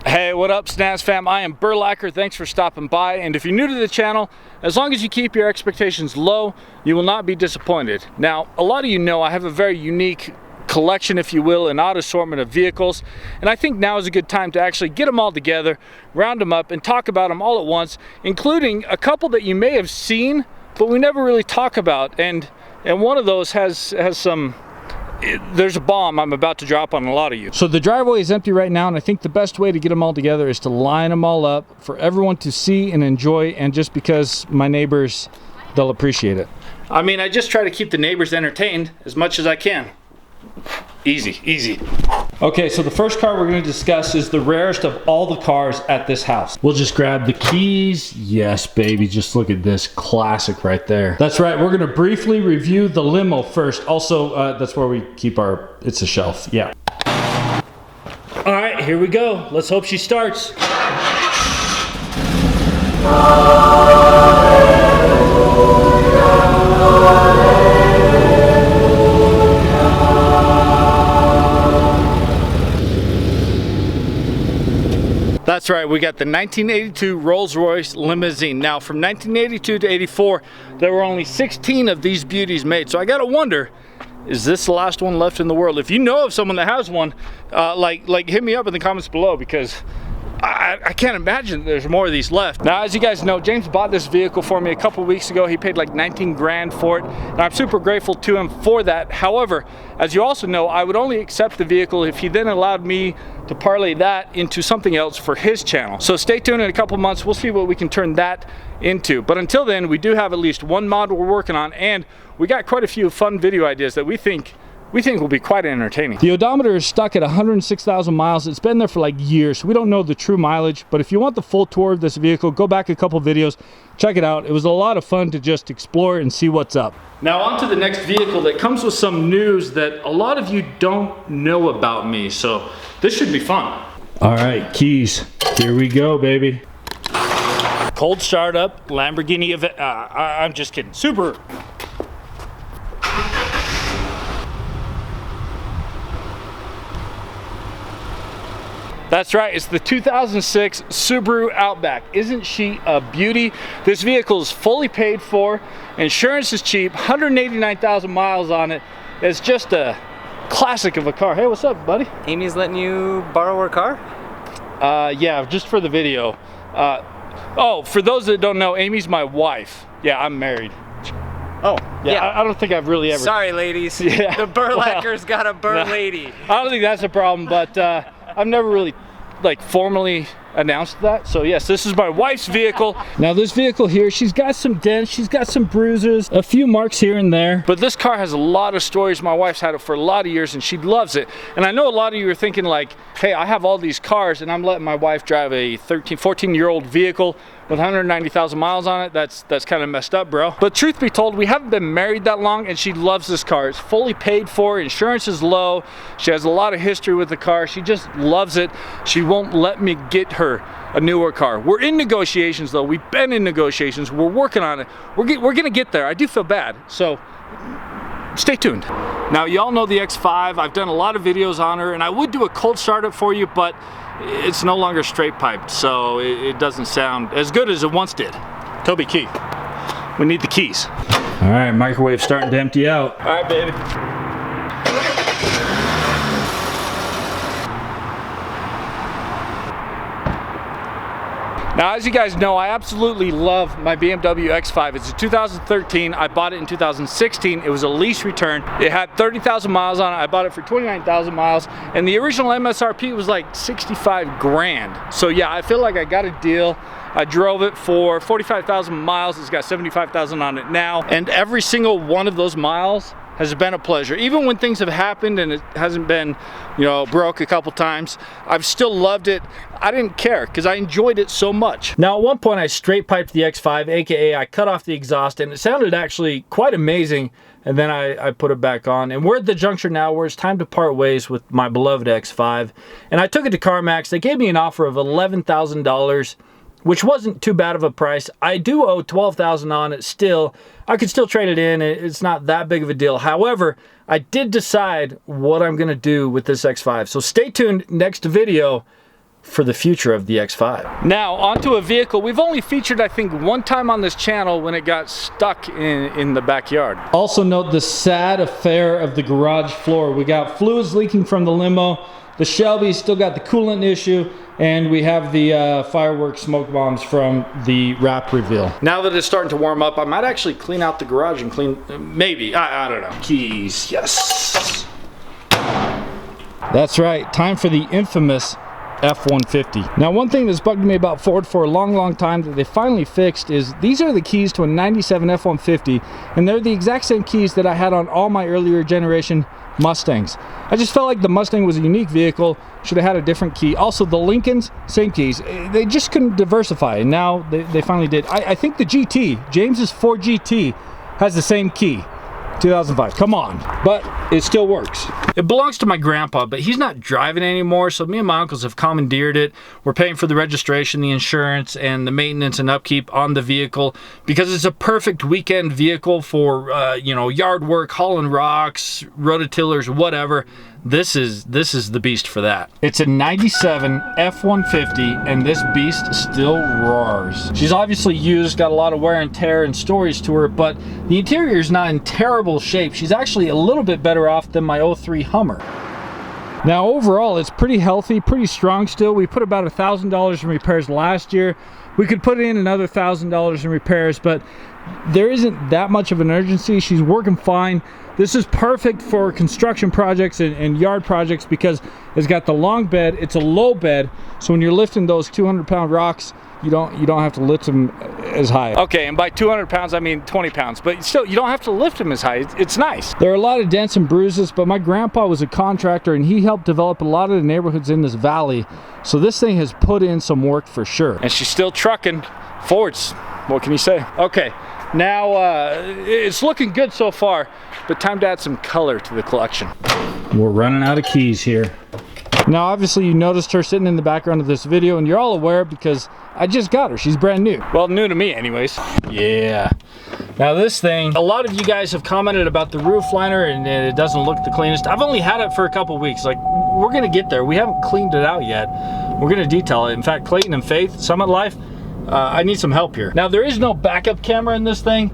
Hey, what up, Snaz fam? I am Burlacker. Thanks for stopping by. And if you're new to the channel, as long as you keep your expectations low, you will not be disappointed. Now, a lot of you know I have a very unique collection, if you will, an odd assortment of vehicles, and I think now is a good time to actually get them all together, round them up, and talk about them all at once, including a couple that you may have seen, but we never really talk about. And one of those has some... There's a bomb I'm about to drop on a lot of you. So the driveway is empty right now, and I think the best way to get them all together is to line them all up for everyone to see and enjoy, and just because my neighbors, they'll appreciate it. I mean, I just try to keep the neighbors entertained as much as I can. Easy, easy. Okay, so the first car we're going to discuss is the rarest of all the cars at this house. We'll just grab the keys. Yes, baby, just look at this classic right there. That's right, we're going to briefly review the limo first. Also, that's where we keep our, it's a shelf, yeah. All right, here we go. Let's hope she starts. That's right, we got the 1982 Rolls-Royce limousine. Now, from 1982 to 84, there were only 16 of these beauties made. So I gotta wonder, is this the last one left in the world? If you know of someone that has one, like hit me up in the comments below, because I can't imagine there's more of these left. Now, as you guys know, James bought this vehicle for me a couple weeks ago. He paid like 19 grand for it, and I'm super grateful to him for that. However, as you also know, I would only accept the vehicle if he then allowed me to parlay that into something else for his channel. So stay tuned. In a couple months, we'll see what we can turn that into. But until then, we do have at least one mod we're working on, and we got quite a few fun video ideas that we think will be quite entertaining. The odometer is stuck at 106,000 miles. It's been there for like years, so we don't know the true mileage, but if you want the full tour of this vehicle, go back a couple videos, check it out. It was a lot of fun to just explore and see what's up. Now on to the next vehicle that comes with some news that a lot of you don't know about me, so this should be fun. All right, keys, here we go, baby. Cold start up, Lamborghini event, I'm just kidding, Subaru. That's right, it's the 2006 Subaru Outback. Isn't she a beauty? This vehicle is fully paid for, insurance is cheap, 189,000 miles on it. It's just a classic of a car. Hey, what's up, buddy? Amy's letting you borrow her car? Yeah, just for the video. Oh, for those that don't know, Amy's my wife. Yeah, I'm married. Oh, yeah. I don't think I've really ever... Sorry, ladies. Yeah. The Burlacker's got a burr lady. I don't think that's a problem, but I've never really formally announced that. So yes, this is my wife's vehicle. Now this vehicle here, she's got some dents, she's got some bruises, a few marks here and there, but this car has a lot of stories. My wife's had it for a lot of years and she loves it. And I know a lot of you are thinking like, hey, I have all these cars and I'm letting my wife drive a 14-year-old vehicle with 190,000 miles on it. That's kind of messed up, bro. But truth be told, we haven't been married that long and she loves this car. It's fully paid for, insurance is low, she has a lot of history with the car, she just loves it. She won't let me get her a newer car. We're in negotiations though, we've been in negotiations, we're working on it. We're gonna get there. I do feel bad, so stay tuned. Now y'all know the X5, I've done a lot of videos on her and I would do a cold startup for you, but it's no longer straight piped, so it doesn't sound as good as it once did. Toby, key. We need the keys. All right, microwave starting to empty out. All right, baby. Now, as you guys know, I absolutely love my BMW X5. It's a 2013. I bought it in 2016. It was a lease return. It had 30,000 miles on it. I bought it for 29,000 miles, and the original MSRP was like 65 grand. So yeah, I feel like I got a deal. I drove it for 45,000 miles. It's got 75,000 on it now, and every single one of those miles has been a pleasure. Even when things have happened and it hasn't been, you know, broke a couple times, I've still loved it. I didn't care because I enjoyed it so much. Now, at one point I straight piped the X5, aka I cut off the exhaust, and it sounded actually quite amazing, and then I put it back on. And we're at the juncture now where it's time to part ways with my beloved X5. And I took it to CarMax. They gave me an offer of $11,000, which wasn't too bad of a price. I do owe $12,000 on it still. I could still trade it in. It's not that big of a deal. However, I did decide what I'm gonna do with this X5. So stay tuned next video. for the future of the X5. Now onto a vehicle we've only featured I think one time on this channel when it got stuck in the backyard. Also note the sad affair of the garage floor. We got fluids leaking from the limo, the Shelby still got the coolant issue, and we have the fireworks smoke bombs from the wrap reveal. Now that it's starting to warm up, I might actually clean out the garage and clean, maybe, I don't know. Keys, yes. That's right, time for the infamous F-150. Now one thing that's bugged me about Ford for a long time that they finally fixed is these are the keys to a 97 F-150, and they're the exact same keys that I had on all my earlier generation Mustangs. I just felt like the Mustang was a unique vehicle, should have had a different key. Also the Lincolns, same keys. They just couldn't diversify, and now they finally did. I think the GT, James's Ford GT, has the same key. 2005, come on. But it still works. It belongs to my grandpa, but he's not driving it anymore, so me and my uncles have commandeered it. We're paying for the registration, the insurance, and the maintenance and upkeep on the vehicle because it's a perfect weekend vehicle for you know, yard work, hauling rocks, rototillers, whatever. This is the beast for that. It's a 97 F-150 and this beast still roars. She's obviously used, got a lot of wear and tear and stories to her, but the interior is not in terrible shape. She's actually a little bit better off than my 03 Hummer. Now overall it's pretty healthy, pretty strong still. We put about $1,000 in repairs last year. We could put in another $1,000 in repairs, but there isn't that much of an urgency. She's working fine. This is perfect for construction projects and yard projects because it's got the long bed, it's a low bed, so when you're lifting those 200-pound rocks, you don't have to lift them as high. Okay, and by 200 pounds I mean 20 pounds, but still you don't have to lift them as high. It's nice. There are a lot of dents and bruises, but my grandpa was a contractor and he helped develop a lot of the neighborhoods in this valley, so this thing has put in some work for sure. And she's still trucking Fords. What can you say? Okay, now it's looking good so far, but time to add some color to the collection. We're running out of keys here. Now obviously you noticed her sitting in the background of this video, and you're all aware because I just got her. She's brand new. Well, new to me anyways. Yeah. Now this thing, a lot of you guys have commented about the roof liner and it doesn't look the cleanest. I've only had it for a couple weeks. Like, we're gonna get there. We haven't cleaned it out yet. We're gonna detail it. In fact, Clayton and Faith, Summit Life, I need some help here. Now there is no backup camera in this thing,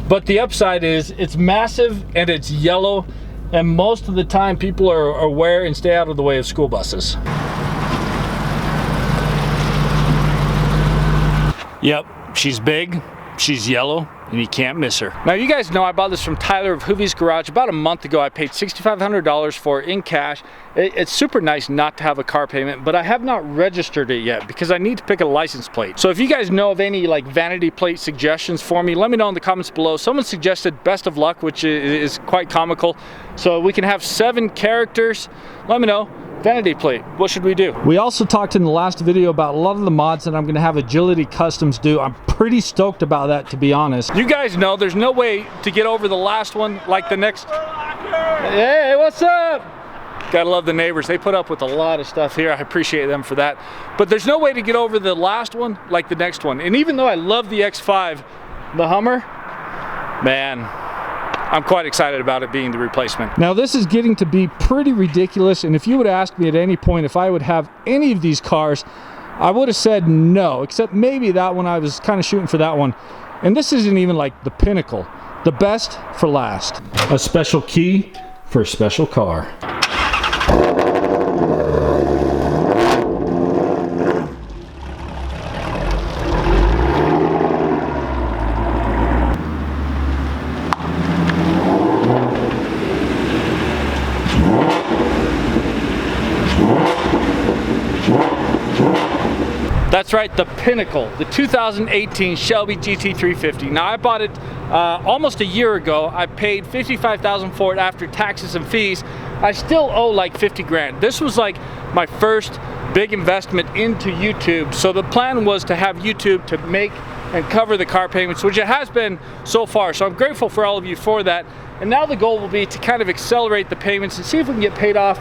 but the upside is it's massive and it's yellow, and most of the time people are aware and stay out of the way of school buses. Yep, she's big, she's yellow, and you can't miss her. Now you guys know I bought this from Tyler of Hoovies Garage about a month ago. I paid $6,500 for it in cash. It's super nice not to have a car payment, but I have not registered it yet because I need to pick a license plate. So if you guys know of any like vanity plate suggestions for me, let me know in the comments below. Someone suggested Best of Luck, which is quite comical. So we can have 7 characters. Let me know. Vanity plate, what should we do? We also talked in the last video about a lot of the mods that I'm gonna have Agility Customs do. I'm pretty stoked about that, to be honest. You guys know there's no way to get over the last one like the next. Hey, what's up? Gotta love the neighbors. They put up with a lot of stuff here. I appreciate them for that. But there's no way to get over the last one like the next one. And even though I love the X5, the Hummer, man, I'm quite excited about it being the replacement. Now this is getting to be pretty ridiculous, and if you would ask me at any point if I would have any of these cars, I would have said no, except maybe that one. I was kind of shooting for that one. And this isn't even like the pinnacle. The best for last. A special key for a special car. That's right, the pinnacle, the 2018 Shelby GT350. Now I bought it almost a year ago. I paid $55,000 for it after taxes and fees. I still owe like 50 grand. This was like my first big investment into YouTube. So the plan was to have YouTube to make and cover the car payments, which it has been so far. So I'm grateful for all of you for that. And now the goal will be to kind of accelerate the payments and see if we can get paid off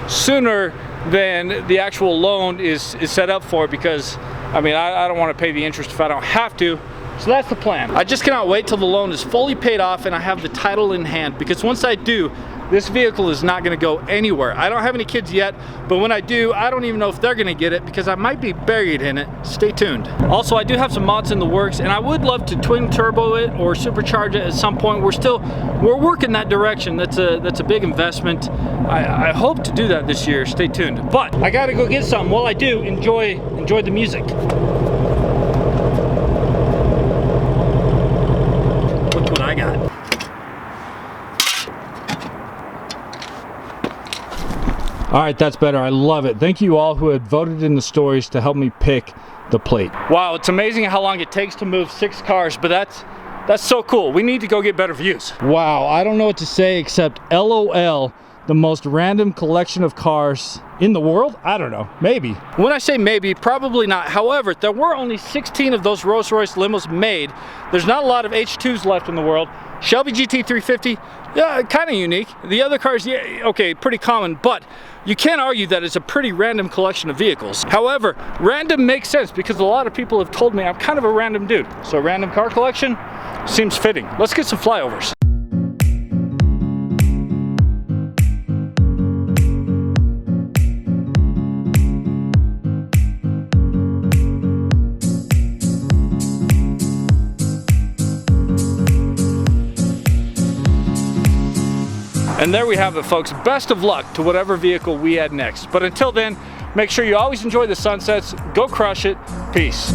sooner than the actual loan is set up for, because I mean I don't want to pay the interest if I don't have to. So that's the plan. I just cannot wait till the loan is fully paid off and I have the title in hand, because once I do, this vehicle is not going to go anywhere. I don't have any kids yet, but when I do, I don't even know if they're going to get it because I might be buried in it. Stay tuned. Also, I do have some mods in the works, and I would love to twin turbo it or supercharge it at some point. We're working that direction. That's a big investment. I hope to do that this year. Stay tuned. But I got to go get some. While I do, enjoy the music. Look what I got. All right, that's better. I love it. Thank you all who had voted in the stories to help me pick the plate. Wow, it's amazing how long it takes to move 6 cars, but that's so cool. We need to go get better views. Wow, I don't know what to say except LOL, the most random collection of cars in the world? I don't know, maybe. When I say maybe, probably not. However, there were only 16 of those Rolls-Royce limos made. There's not a lot of H2s left in the world. Shelby GT350, yeah, kind of unique. The other cars, yeah, okay, pretty common, but you can't argue that it's a pretty random collection of vehicles. However, random makes sense because a lot of people have told me I'm kind of a random dude. So random car collection seems fitting. Let's get some flyovers. And there we have it, folks. Best of luck to whatever vehicle we add next. But until then, make sure you always enjoy the sunsets. Go crush it. Peace.